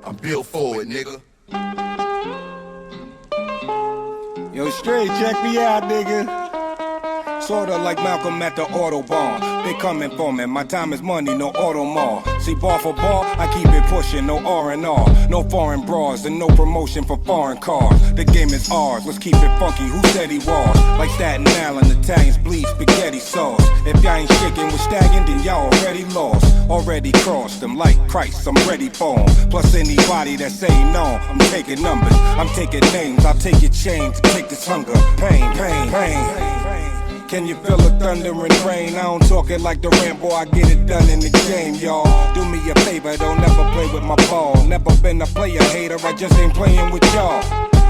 I'm built for it, nigga. Yo, straight, check me out, nigga. Sorta like Malcolm at the Autobahn. They coming for me, my time is money, no Automall. See, bar for bar, I keep it pushing, no R&R. No foreign bras and no promotion for foreign cars. The game is ours, let's keep it funky, who said he was? Like Staten Island, Italians bleed spaghetti sauce. If y'all ain't shaking with stagging, then y'all already lost. Already crossed them like Christ, I'm ready for 'em. Plus anybody that say no, I'm taking numbers. I'm taking names, I'll take your chains, take this hunger. Pain, pain, pain. Can you feel the thunder and rain? I don't talk it like the Rambo, I get it done in the game, y'all. Do me a favor, don't never play with my ball. Never been a player hater, I just ain't playing with y'all.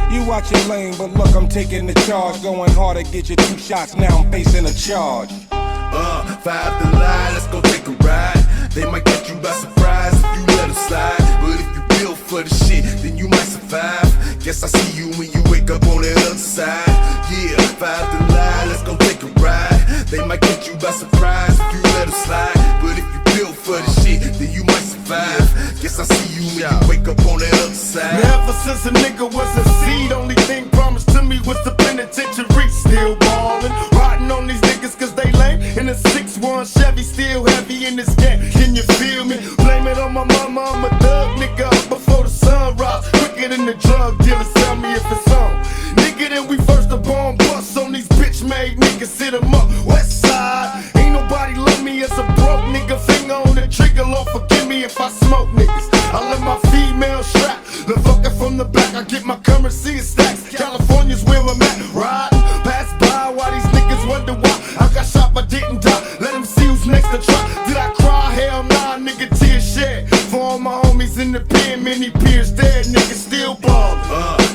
You watch your lane, but look, I'm taking the charge. Going hard to get you 2 shots, now I'm facing a charge. 5 to line, let's go take a ride. They might catch you by surprise if you let them slide. But if you build for the shit, then you might survive. Guess I see you when you wake up on the other side. Yeah, 5 to line, let's go take a ride. They might catch you by surprise if you let them slide. But if you build for the shit, then you might survive. Guess I see you when you wake up on the other side. Never since a nigga was a seed, only thing promised to me was the penitentiary. Still ballin', riding on these niggas cause they lame. In a 6-1 Chevy, still heavy in this game. Can you feel me? Blame it on my mama, I'm a thug nigga up before the sun rise. Quicker than the drug dealers, tell me if it's on. Nigga, then we first the bomb bust on these bitch-made niggas, sit 'em up. West side, ain't nobody love me as a broke nigga. Finger on the trigger, Lord forgive me if I smoke niggas. I let my female strap, the fucker from the back. I get my currency in stacks. California's where I'm at, riding. Pass by while these niggas wonder why I got shot but didn't die. Let them see who's next to try. Did I cry? Hell nah, nigga, tears shed. For all my homies in the pen, many peers dead, niggas still ballin'.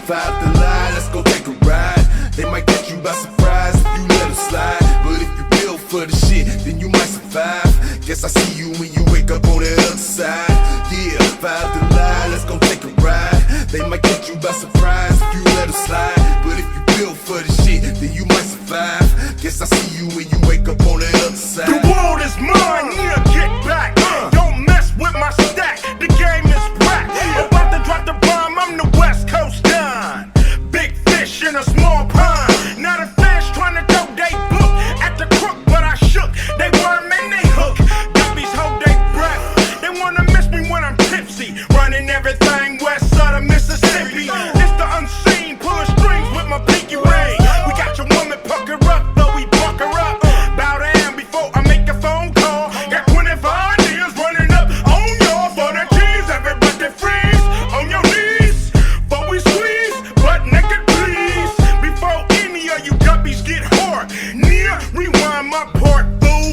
5 to line, let's go take a ride. They might catch you by surprise if you let them slide. But if you build for the shit, then you might survive. Guess I see you when you wake up on the other side. Yeah, 5 to line, let's go take a ride. They might catch you by surprise if you let them slide. But if you build for the shit, then you might survive. Guess I see you when you wake up on the other side. The world is mine, yeah, get back. Don't mess with my stack, the game is whack. About to drop the bomb, I'm the West Coast Don. Big fish in a small pond. Not a fish trying to throw they book at the crook, but I shook. They worm and they hook. Guppies hold they breath. They wanna miss me when I'm tipsy. Running everything west side of Mississippi. It's the unseen, pulling strings with my pinky ring. We got your woman pucker up, though we buck her up. Bow down before I make a phone call. Got 25 years running up on y'all for the keys. Everybody freeze on your knees. But we squeeze, butt naked please. Before any of you guppies get hard. Near, rewind my part, boo.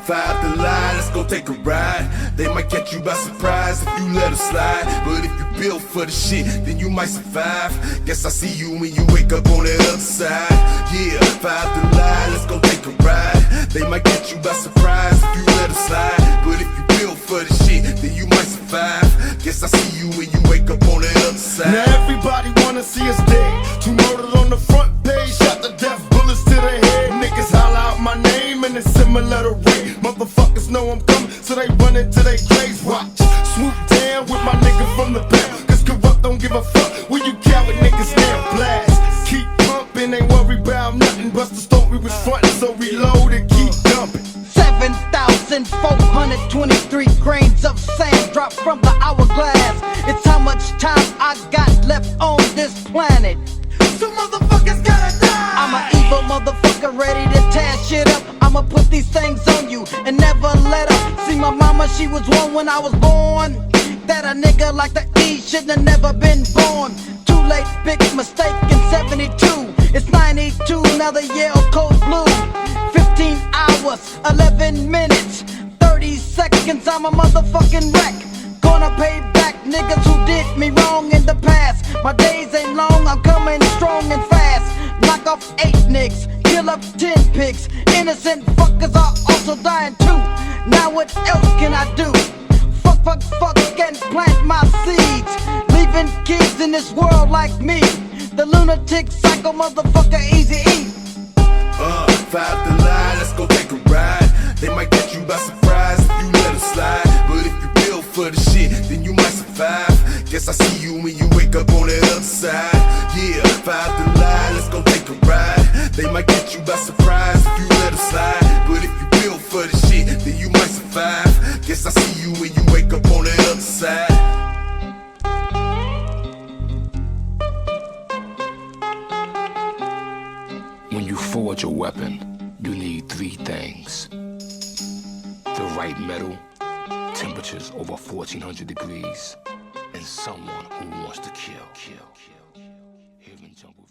5 to line, let's go take a ride. They might catch you by surprise if you let them slide. But if you build for the shit, then you might survive. Guess I see you when you wake up on the other side. Yeah, 5 to line, let's go take a ride. They might catch you by surprise if you let them slide. But if you build for the shit, then you might survive. Guess I see you when you wake up on the other side. Now everybody wanna see us dead. 2 murdered on the front page, shot to death, bullets to the head. Niggas holler out my name and it's similar to red. Motherfuckers know I'm coming, so they run into their graves. Watch, swoop down with my nigga from the back. Cause corrupt don't give a fuck when you coward niggas now blast. Keep pumping, ain't worry about nothing. Busters thought we was frontin', so reload and keep dumping. 7,423 grains of sand dropped from the hourglass. It's how much time I got left on this planet. So motherfuckers gotta die. I'm an evil motherfucker ready to tear shit up. I'ma put these things on you and never let up. See my mama, she was one when I was born. That a nigga like the E shouldn't have never been born. Too late, big mistake in 72. It's 92, now the yell cold blue. 15 hours, 11 minutes, 30 seconds, I'm a motherfucking wreck. Gonna pay back niggas who did me wrong in the past. My days ain't long, I'm coming strong and fast. Knock off 8 niggas, kill up 10 pigs. Innocent fuckers are also dying too. Now what else can I do? Fuck and plant my seeds. Leaving kids in this world like me. The lunatic psycho motherfucker Eazy-E. 5 to line, let's go take a ride. They might catch you by surprise if you let them slide. But if you build for the shit, then you might survive. survive. Guess I see you when you wake up on the other side. Yeah, 5 to lie, let's go take a ride. They might get you by surprise if you let them slide. But if you build for the shit, then you might survive. Guess I see you when you wake up on the other side. When you forge a weapon, you need 3 things. The right metal, temperatures over 1400 degrees, and someone who wants to kill. Here in jungle.